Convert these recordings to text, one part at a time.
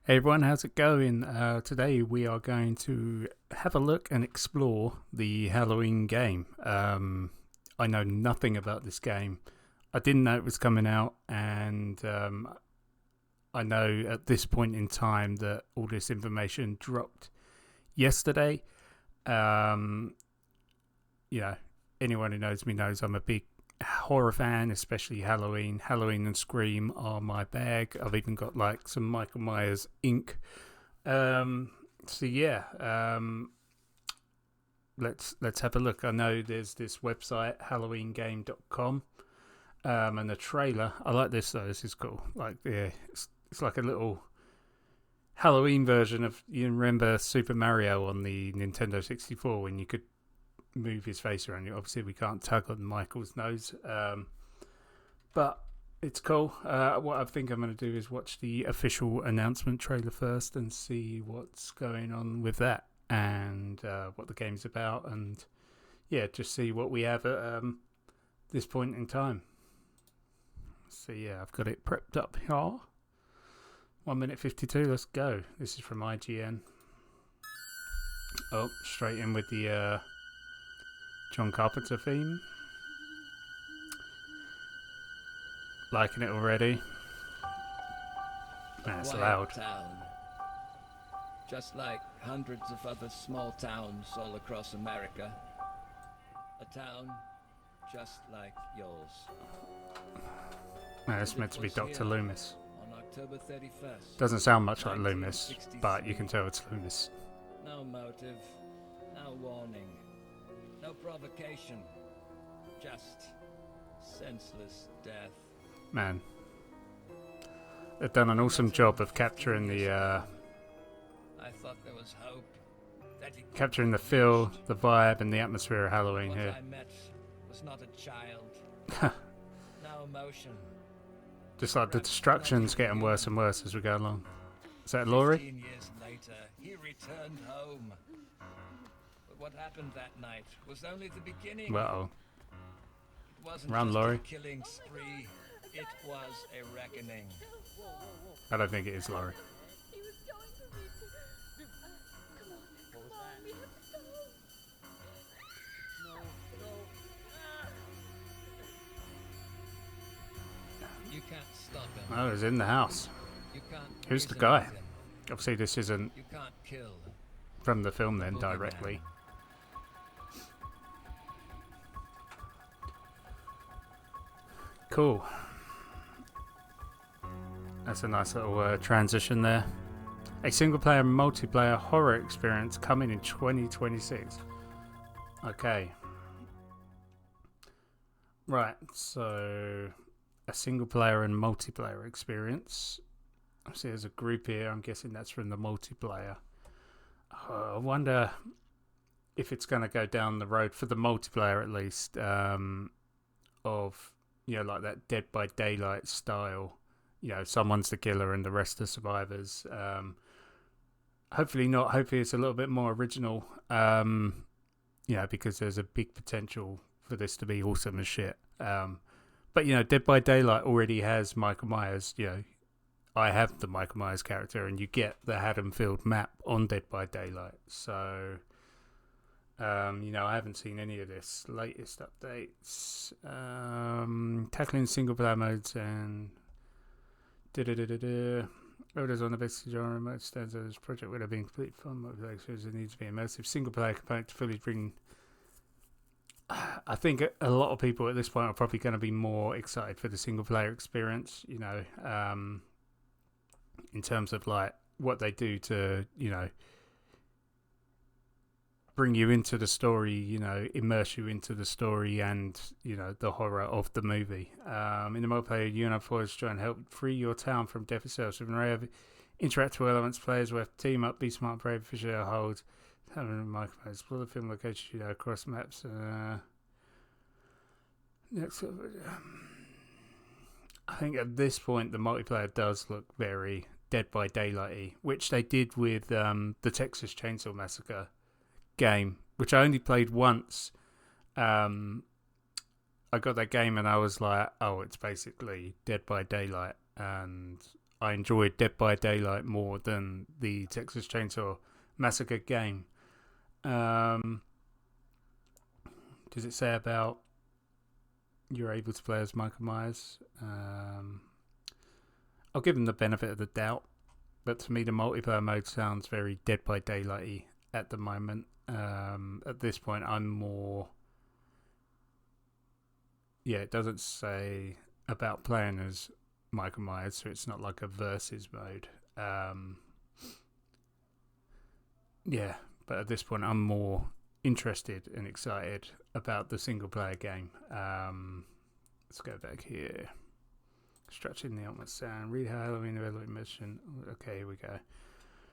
Hey everyone, how's it going? Today we are going to have a look and explore the Halloween game. I know nothing about this game. I didn't know it was coming out, and I know at this point in time that all this information dropped yesterday. Um, you know, anyone who knows me knows I'm a big horror fan, especially Halloween. Halloween and Scream are my bag. I've even got like some Michael Myers ink. So yeah, let's have a look. I know there's this website halloweengame.com, and the trailer. I like this though. This is cool. Like yeah, it's like a little Halloween version of, you remember Super Mario on the Nintendo 64 when you could move his face around. Obviously we can't tug on Michael's nose, but it's cool. What I think I'm going to do is watch the official announcement trailer first and see what's going on with that, and what the game's about, and yeah, just see what we have at this point in time. So yeah, I've got it prepped up here. 1 minute 52, let's go. This is from IGN. Oh, straight in with the John Carpenter theme. Liking it already. Man, it's loud. Town. Just like hundreds of other small towns all across America. A town just like yours. Man, it's meant to be Dr. Loomis. On October 31st. Doesn't sound much like Loomis, but you can tell it's Loomis. No motive, no warning, no provocation, just senseless death. Man, they've done an awesome job of capturing the I thought there was hope. capturing the feel, the vibe, and the atmosphere of Halloween What here. I met was not a child. No emotion. Just like the destruction's getting worse and worse as we go along. Is that Laurie? 15 years later, he returned home. But what happened that night was only the beginning. Well, It wasn't run, just Laurie. a killing spree. It was a reckoning. I don't think it is Laurie. He was going for me to... Come on, we have to go. You can't stop him. Oh, he's in the house. You can't Who's the euthanize guy? him. Obviously, this isn't You can't kill. from the film then directly. Cool. That's a nice little transition there. A single player multiplayer horror experience coming in 2026. Okay. Right, so a single player and multiplayer experience. See, there's a group here. I'm guessing that's from the multiplayer. I wonder if it's going to go down the road for the multiplayer at least, of, like that Dead by Daylight style. Someone's the killer and the rest are survivors. Hopefully not. Hopefully it's a little bit more original. Because there's a big potential for this to be awesome as shit. But Dead by Daylight already has Michael Myers. I have the Michael Myers character, and you get the Haddonfield map on Dead by Daylight. So, I haven't seen any of this. Latest updates, tackling single player modes and Orders on the basic genre mode stands out. This project would have been complete fun. Multiplayer experience needs to be immersive. Single player component to fully bring. I think a lot of people at this point are probably going to be more excited for the single player experience. In terms of like what they do to bring you into the story, immerse you into the story and the horror of the movie. In the multiplayer, you and other players try and help free your town from death itself. With an array of interactive elements, players will have to team up, be smart, brave, fish out, hold, microphones, explore the film location, across maps. Next, I think at this point the multiplayer does look very Dead by Daylight-y, which they did with the Texas Chainsaw Massacre game, which I only played once. I got that game and I was like, oh, it's basically Dead by Daylight, and I enjoyed Dead by Daylight more than the Texas Chainsaw Massacre game. Does it say about you're able to play as Michael Myers? I'll give him the benefit of the doubt, but to me the multiplayer mode sounds very Dead by Daylight-y at the moment. At this point, I'm more... Yeah, it doesn't say about playing as Michael Myers, so it's not like a versus mode. Yeah, but at this point, I'm more interested and excited about the single-player game. Let's go back here. Stretching the ultimate sound. Read how Halloween Evaluate mission. Okay, here we go.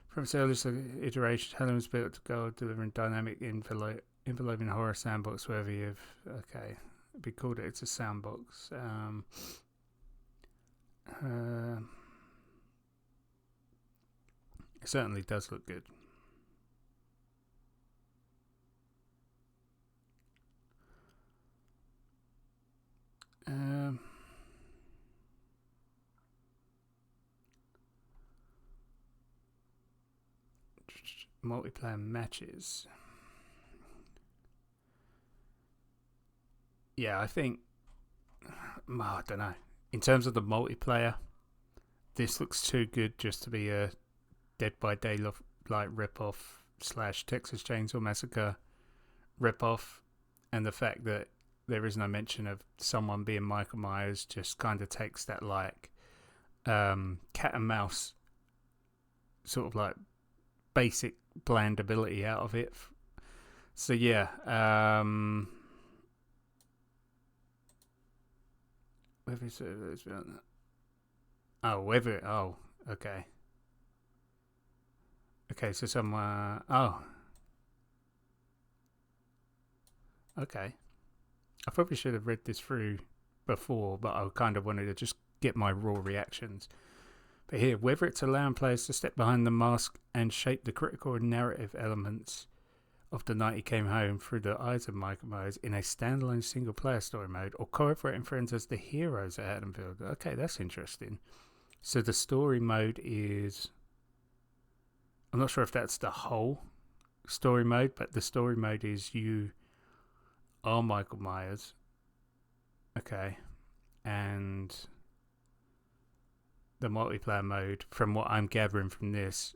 From its earliest iteration, Halloween was built to go delivering dynamic enveloping horror sandbox wherever you've... Okay, it'd be cool that it's a sandbox. It certainly does look good. Multiplayer matches. Yeah, I think... I don't know. In terms of the multiplayer, this looks too good just to be a Dead by Daylight ripoff / Texas Chainsaw Massacre ripoff, and the fact that there is no mention of someone being Michael Myers just kind of takes that like cat and mouse sort of like basic bland ability out of it. So yeah, whether it's okay. Okay, so somewhere. Okay. I probably should have read this through before, but I kind of wanted to just get my raw reactions. But here, whether it's allowing players to step behind the mask and shape the critical narrative elements of the night he came home through the eyes of Michael Myers in a standalone single-player story mode, or cooperating friends as the heroes at Haddonfield. Okay, that's interesting. So the story mode is... I'm not sure if that's the whole story mode, but the story mode is you are Michael Myers. Okay. And the multiplayer mode, from what I'm gathering from this,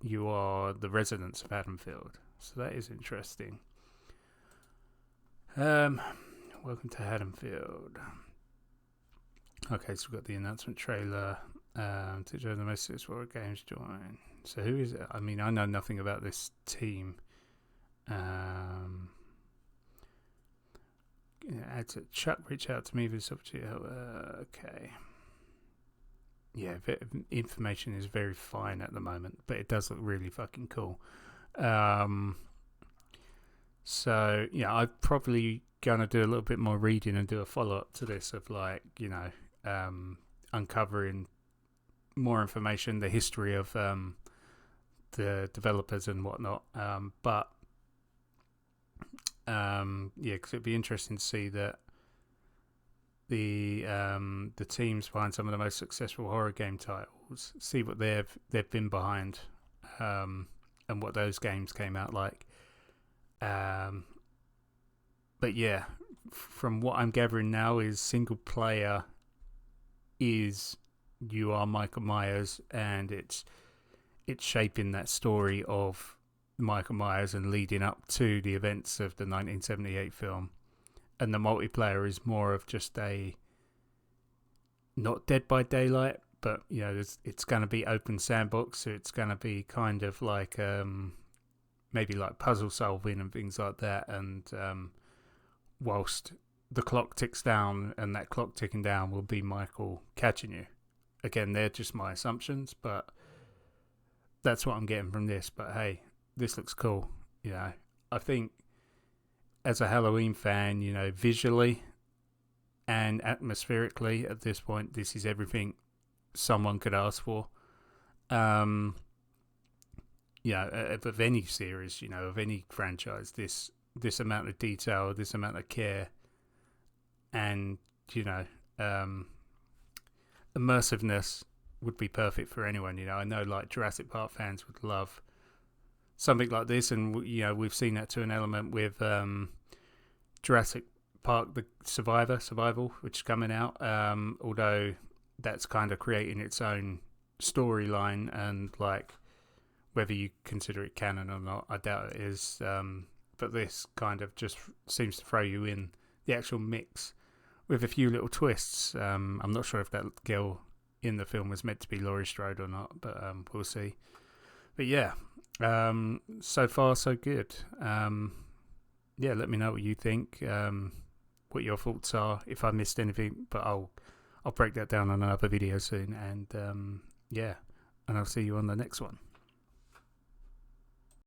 you are the residents of Haddonfield. So that is interesting. Welcome to Haddonfield. Okay, so we've got the announcement trailer. To join the most successful games, join. So who is it? I mean, I know nothing about this team. Add to Chuck, reach out to me for this opportunity. Okay. Yeah, information is very fine at the moment, but it does look really fucking cool. So yeah, I'm probably gonna do a little bit more reading and do a follow up to this of like, uncovering more information, the history of the developers and whatnot. Because it'd be interesting to see that the teams behind some of the most successful horror game titles, see what they've been behind, and what those games came out like. But yeah, from what I'm gathering now is single player is you are Michael Myers, and it's shaping that story of Michael Myers and leading up to the events of the 1978 film. And the multiplayer is more of just a not Dead by Daylight, but it's going to be open sandbox, so it's going to be kind of like maybe like puzzle solving and things like that. And whilst the clock ticks down, and that clock ticking down will be Michael catching you. Again, they're just my assumptions, but that's what I'm getting from this. But hey, this looks cool. I think as a Halloween fan, visually and atmospherically at this point, this is everything someone could ask for. Of any series, of any franchise, this amount of detail, this amount of care, and immersiveness would be perfect for anyone. You know, I know like Jurassic Park fans would love something like this, and you know we've seen that to an element with Jurassic Park: The Survival, which is coming out. Although that's kind of creating its own storyline, and like whether you consider it canon or not, I doubt it is. But this kind of just seems to throw you in the actual mix with a few little twists. I'm not sure if that girl in the film was meant to be Laurie Strode or not, but we'll see. But yeah, so far so good. Yeah, let me know what you think, what your thoughts are, if I missed anything, but I'll break that down on another video soon, and yeah, and I'll see you on the next one.